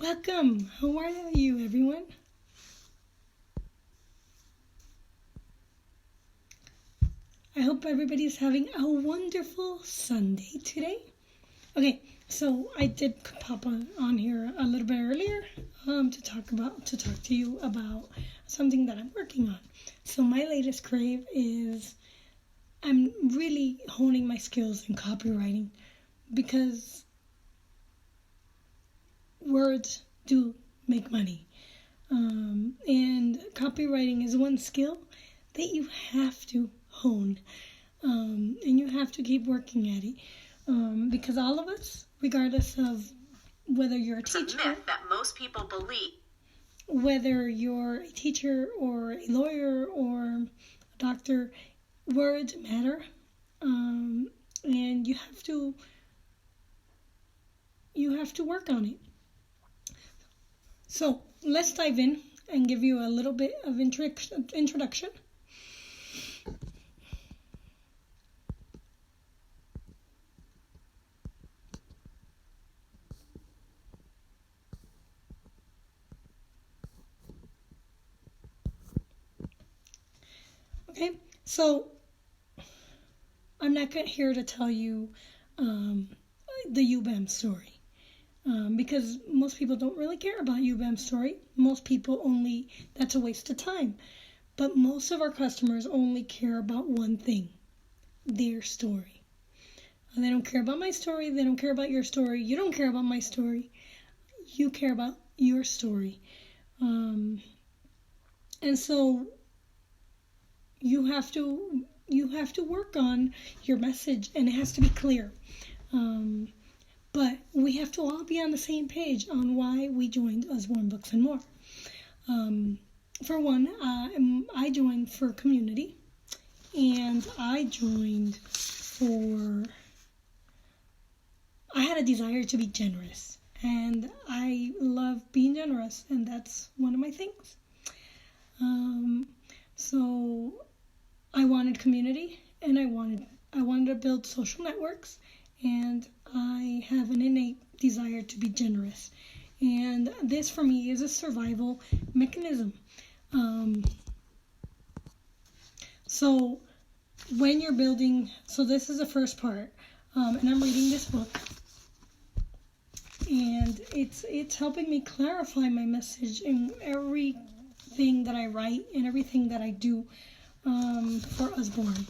Welcome. How are you, everyone? I hope everybody's having a wonderful Sunday today. Okay, so I did pop on here a little bit earlier to talk to you about something that I'm working on. So my latest crave is I'm really honing my skills in copywriting because words do make money. And copywriting is one skill that you have to hone. And you have to keep working at it. Because all of us, regardless of whether you're a teacher, it's a myth that most people believe. Whether you're a teacher or a lawyer or a doctor, words matter. And you have to work on it. So let's dive in and give you a little bit of introduction. Okay, so I'm not here to tell you the UBAM story. Because most people don't really care about UBAM story. Most people that's a waste of time. But most of our customers only care about one thing, their story. They don't care about my story. They don't care about your story. You don't care about my story. You care about your story. And so you have to work on your message, and it has to be clear. But we have to all be on the same page on why we joined Usborne Books and More. For one, I joined for community, and I had a desire to be generous, and I love being generous, and that's one of my things. So I wanted community, and I wanted to build social networks, and I have an innate desire to be generous. And this for me is a survival mechanism. So when you're building, so this is the first part, and I'm reading this book, and it's helping me clarify my message in everything that I write and everything that I do for Usborne.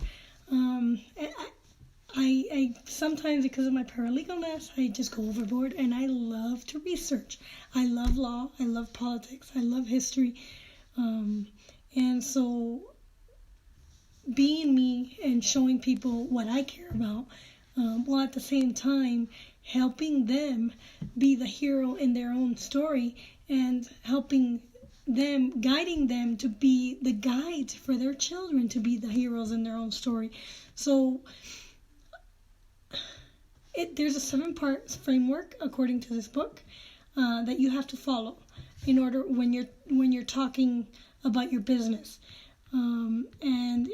I sometimes, because of my paralegalness, I just go overboard, and I love to research. I love law, I love politics, I love history, and so being me and showing people what I care about, while at the same time helping them be the hero in their own story and helping them, guiding them to be the guides for their children to be the heroes in their own story. So there's a 7-part framework according to this book that you have to follow in order when you're talking about your business, and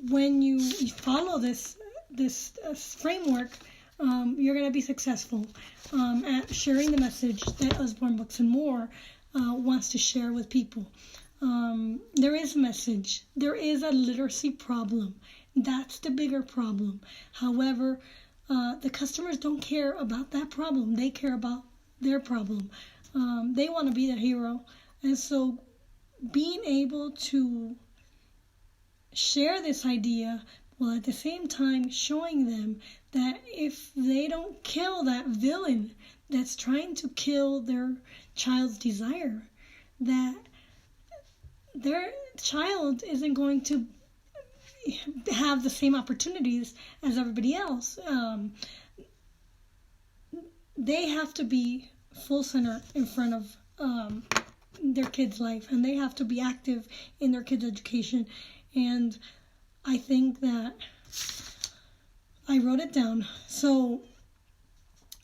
when you follow this framework, you're going to be successful at sharing the message that Usborne Books and More wants to share with people. There is a message. There is a literacy problem. That's the bigger problem. However, the customers don't care about that problem. They care about their problem. They want to be the hero. And so being able to share this idea while at the same time showing them that if they don't kill that villain that's trying to kill their child's desire, that their child isn't going to have the same opportunities as everybody else. They have to be full center in front of their kid's life, and they have to be active in their kid's education. And I think that I wrote it down. So,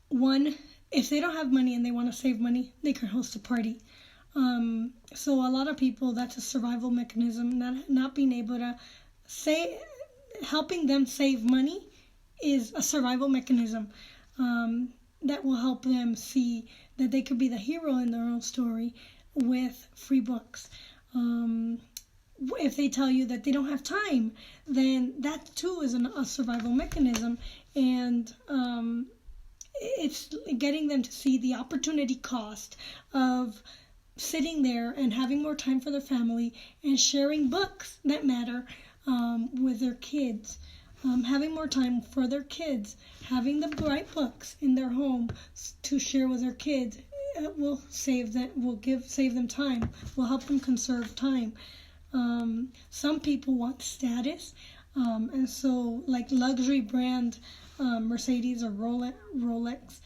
one, if they don't have money and they want to save money, they can host a party. So a lot of people, that's a survival mechanism, not being able to helping them save money is a survival mechanism. that will help them see that they could be the hero in their own story with free books. If they tell you that they don't have time, then that too is a survival mechanism, and it's getting them to see the opportunity cost of sitting there and having more time for their family and sharing books that matter with their kids. Having more time for their kids, having the right books in their home to share with their kids will save them time, will help them conserve time. Some people want status, and so like luxury brand Mercedes or Rolex,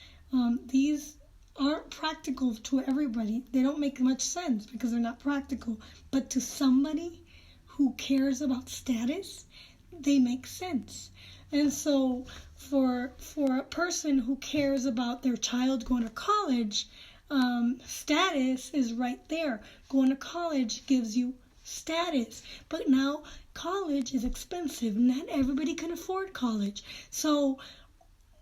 these aren't practical to everybody. They don't make much sense because they're not practical. But to somebody who cares about status, they make sense. And so for a person who cares about their child going to college, status is right there. Going to college gives you status. But now college is expensive. Not everybody can afford college. So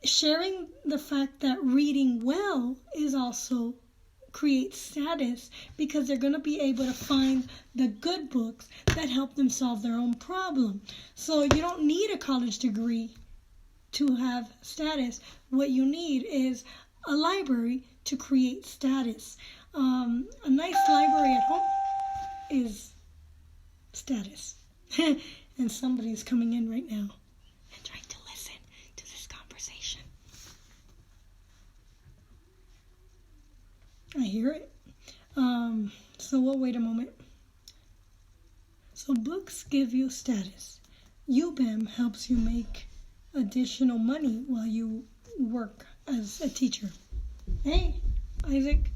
sharing the fact that reading well is also creates status, because they're going to be able to find the good books that help them solve their own problem. So you don't need a college degree to have status. What you need is a library to create status. A nice library at home is status. And somebody's coming in right now and trying to listen to this conversation. I hear it. So we'll wait a moment. So books give you status. UBAM helps you make additional money while you work as a teacher. Hey, Isaac.